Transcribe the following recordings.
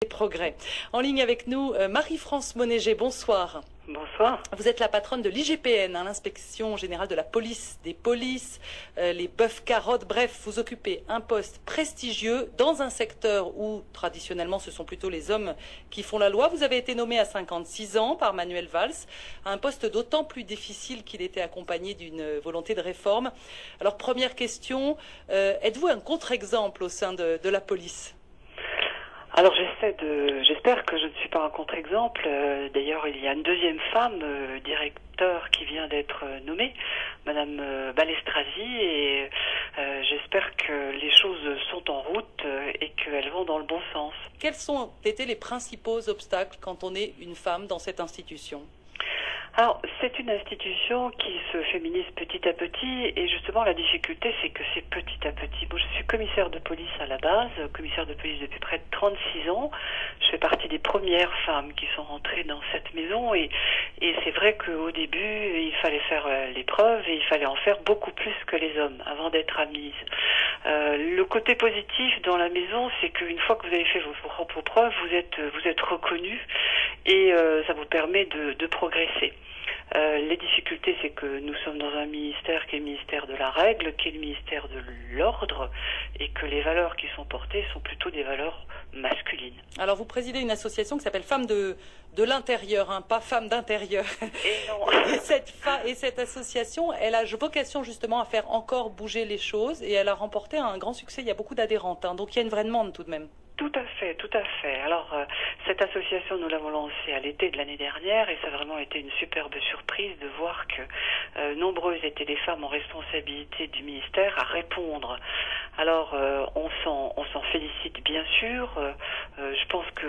Progrès. En ligne avec nous, Marie-France Monégé, bonsoir. Bonsoir. Vous êtes la patronne de l'IGPN, l'Inspection Générale de la Police, des Polices, les bœufs carottes, bref, vous occupez un poste prestigieux dans un secteur où, traditionnellement, ce sont plutôt les hommes qui font la loi. Vous avez été nommé à 56 ans par Manuel Valls, un poste d'autant plus difficile qu'il était accompagné d'une volonté de réforme. Alors, première question, êtes-vous un contre-exemple au sein de la police ? Alors j'espère que je ne suis pas un contre-exemple. D'ailleurs, il y a une deuxième femme, directeur, qui vient d'être nommée, Madame Balestrazi, et j'espère que les choses sont en route et qu'elles vont dans le bon sens. Quels ont été les principaux obstacles quand on est une femme dans cette institution ? Alors, c'est une institution qui se féminise petit à petit, et justement la difficulté, c'est que c'est petit à petit. Moi, je suis commissaire de police à la base, commissaire de police depuis près de 36 ans. Je fais partie des premières femmes qui sont rentrées dans cette maison, et c'est vrai qu'au début, il fallait faire l'épreuve, et il fallait en faire beaucoup plus que les hommes avant d'être admise. Le côté positif dans la maison, c'est qu'une fois que vous avez fait vos propres preuves, vous êtes reconnu, et ça vous permet de progresser. Les difficultés, c'est que nous sommes dans un ministère qui est le ministère de la règle, qui est le ministère de l'ordre, et que les valeurs qui sont portées sont plutôt des valeurs masculines. Alors vous présidez une association qui s'appelle Femmes de l'intérieur, hein, pas Femmes d'intérieur. Et non. et cette association, elle a vocation justement à faire encore bouger les choses, et elle a remporté un grand succès. Il y a beaucoup d'adhérentes, hein, donc il y a une vraie demande tout de même. Tout à fait, tout à fait. Alors, cette association, nous l'avons lancée à l'été de l'année dernière, et ça a vraiment été une superbe surprise de voir que nombreuses étaient les femmes en responsabilité du ministère à répondre. Alors, on s'en félicite bien sûr. Je pense que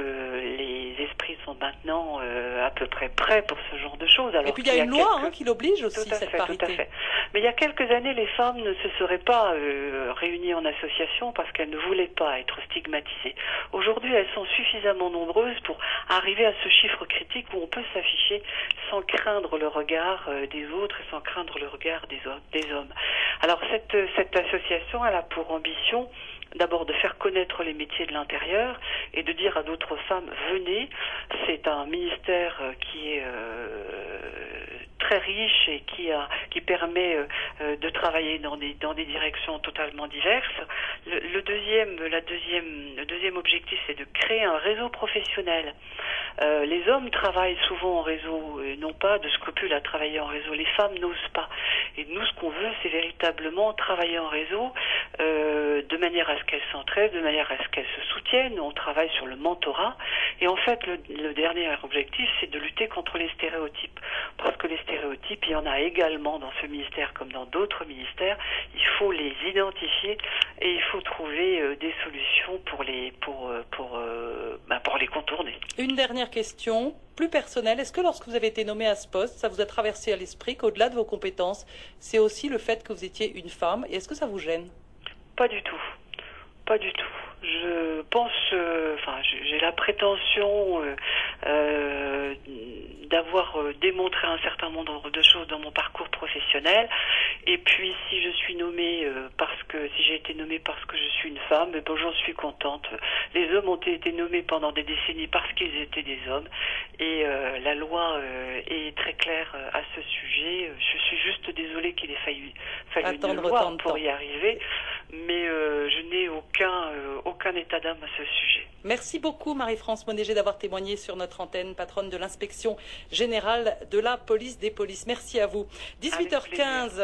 les esprits sont maintenant à peu près prêts pour ce genre de choses. Alors, et puis il y a une loi qui l'oblige aussi, cette parité. Tout à fait. Mais il y a quelques années, les femmes ne se seraient pas réunies en association parce qu'elles ne voulaient pas être stigmatisées. Aujourd'hui, elles sont suffisamment nombreuses pour arriver à ce chiffre critique où on peut s'afficher sans craindre le regard des autres et sans craindre le regard des hommes. Alors cette association, elle a pour ambition d'abord de faire connaître les métiers de l'intérieur et de dire à d'autres femmes, venez, c'est un ministère qui est très riche et qui permet de travailler dans des directions totalement diverses. Le deuxième objectif, c'est de créer un réseau professionnel. Les hommes travaillent souvent en réseau et n'ont pas de scrupules à travailler en réseau. Les femmes n'osent pas. Et nous, ce qu'on veut, c'est véritablement travailler en réseau de manière à ce qu'elles s'entraident, de manière à ce qu'elles se soutiennent. On travaille sur le mentorat. Et en fait, le dernier objectif, c'est de lutter contre les stéréotypes. Parce que les stéréotypes, il y en a également dans ce ministère comme dans d'autres ministères. Il faut les identifier et il faut trouver des solutions pour les contourner. Une dernière question, plus personnelle. Est-ce que lorsque vous avez été nommé à ce poste, ça vous a traversé à l'esprit qu'au-delà de vos compétences, c'est aussi le fait que vous étiez une femme, et est-ce que ça vous gêne ? Pas du tout. Pas du tout. Je pense, j'ai la prétention d'avoir démontré un certain nombre de choses dans mon parcours professionnel. Et puis, si j'ai été nommée parce que je suis une femme, j'en suis contente. Les hommes ont été nommés pendant des décennies parce qu'ils étaient des hommes. Et la loi est très claire à ce sujet. Je suis juste désolée qu'il ait fallu une loi pour y arriver. Mais je n'ai aucun état d'âme à ce sujet. Merci beaucoup Marie-France Monégé d'avoir témoigné sur notre antenne, patronne de l'Inspection Générale de la Police des Polices. Merci à vous. 18h15.